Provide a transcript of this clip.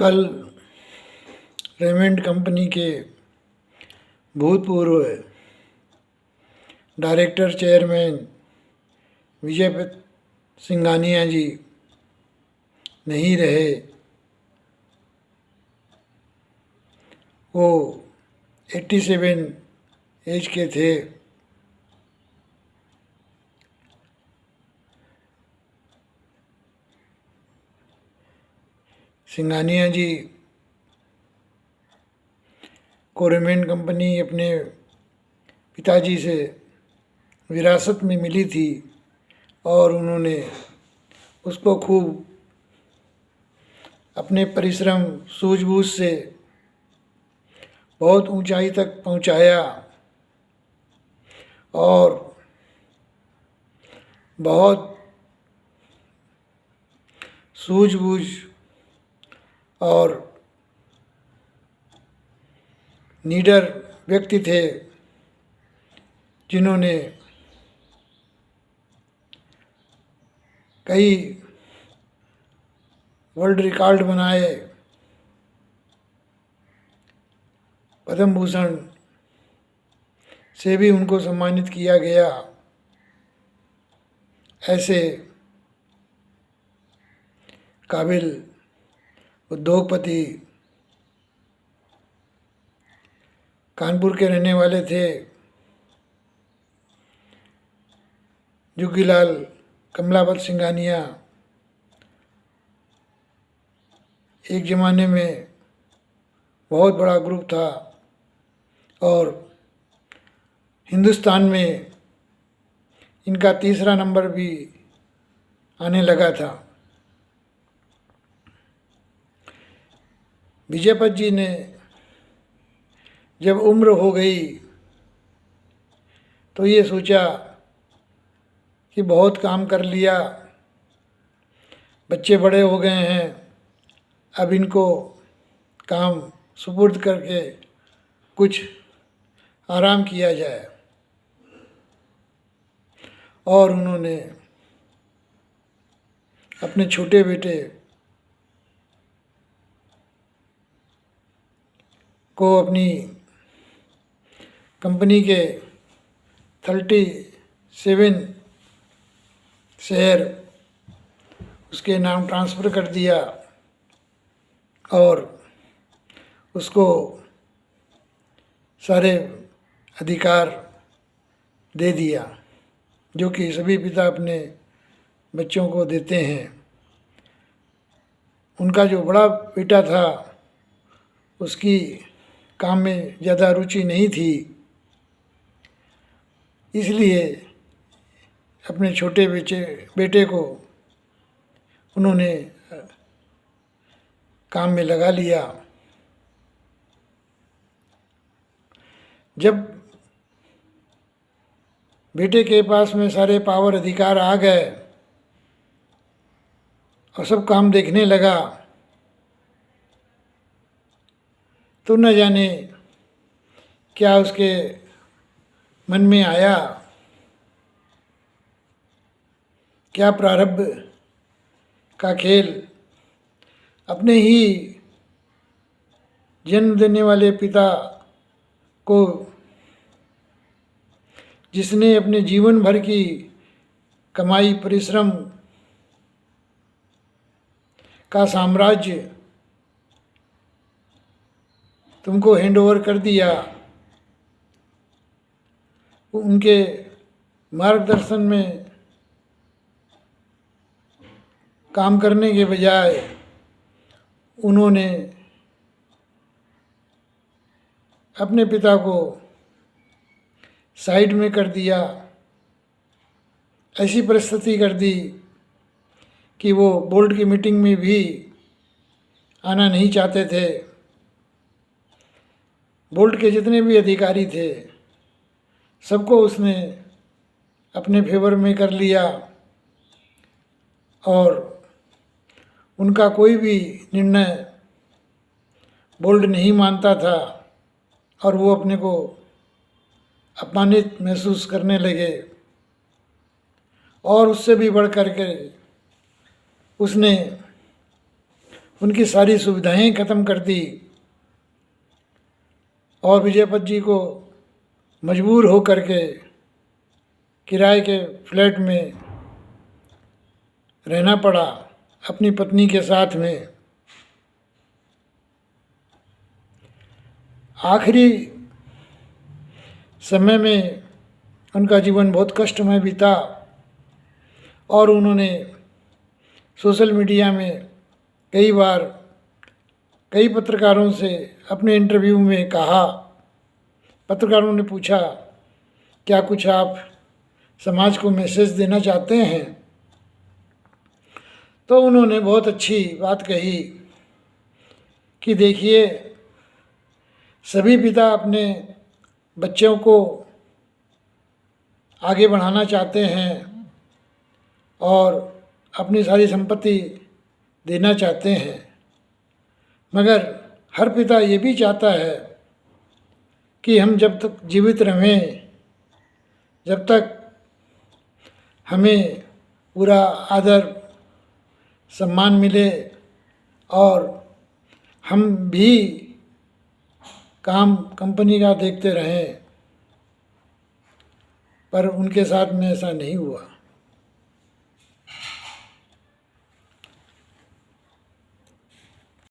कल Raymond company के भूतपूर्व डायरेक्टर चेयरमैन विजय सिंघानिया जी नहीं रहे। वो 87 एज के थे। सिंघानिया जी को रेमंड कंपनी अपने पिताजी से विरासत में मिली थी और उन्होंने उसको खूब अपने परिश्रम सूझबूझ से बहुत ऊंचाई तक पहुंचाया और बहुत सूझबूझ और नीडर व्यक्ति थे जिन्होंने कई वर्ल्ड रिकॉर्ड बनाए। पद्म भूषण से भी उनको सम्मानित किया गया। ऐसे काबिल उद्योगपति कानपुर के रहने वाले थे। जुग्गीलाल कमलापत सिंघानिया एक ज़माने में बहुत बड़ा ग्रुप था और हिंदुस्तान में इनका तीसरा नंबर भी आने लगा था। विजयपत जी ने जब उम्र हो गई तो ये सोचा कि बहुत काम कर लिया, बच्चे बड़े हो गए हैं, अब इनको काम सुपुर्द करके कुछ आराम किया जाए। और उन्होंने अपने छोटे बेटे को अपनी कंपनी के 37 शेयर उसके नाम ट्रांसफ़र कर दिया और उसको सारे अधिकार दे दिया जो कि सभी पिता अपने बच्चों को देते हैं। उनका जो बड़ा बेटा था उसकी काम में ज़्यादा रुचि नहीं थी, इसलिए अपने छोटे बेटे को उन्होंने काम में लगा लिया। जब बेटे के पास में सारे पावर अधिकार आ गए और सब काम देखने लगा तो न जाने क्या उसके मन में आया, क्या प्रारब्ध का खेल अपने ही जन्म देने वाले पिता को, जिसने अपने जीवन भर की कमाई परिश्रम का साम्राज्य तुमको हैंड ओवर कर दिया, उनके मार्गदर्शन में काम करने के बजाय उन्होंने अपने पिता को साइड में कर दिया। ऐसी परिस्थिति कर दी कि वो बोर्ड की मीटिंग में भी आना नहीं चाहते थे। बोर्ड के जितने भी अधिकारी थे सबको उसने अपने फेवर में कर लिया और उनका कोई भी निर्णय बोर्ड नहीं मानता था और वो अपने को अपमानित महसूस करने लगे। और उससे भी बढ़ कर के उसने उनकी सारी सुविधाएं ख़त्म कर दी और विजयपत जी को मजबूर हो करके किराए के फ्लैट में रहना पड़ा अपनी पत्नी के साथ में। आखिरी समय में उनका जीवन बहुत कष्टमय बीता और उन्होंने सोशल मीडिया में कई बार कई पत्रकारों से अपने इंटरव्यू में कहा, पत्रकारों ने पूछा क्या कुछ आप समाज को मैसेज देना चाहते हैं, तो उन्होंने बहुत अच्छी बात कही कि देखिए, सभी पिता अपने बच्चों को आगे बढ़ाना चाहते हैं और अपनी सारी संपत्ति देना चाहते हैं, मगर हर पिता ये भी चाहता है कि हम जब तक जीवित रहें, जब तक हमें पूरा आदर सम्मान मिले और हम भी काम कंपनी का देखते रहें, पर उनके साथ में ऐसा नहीं हुआ।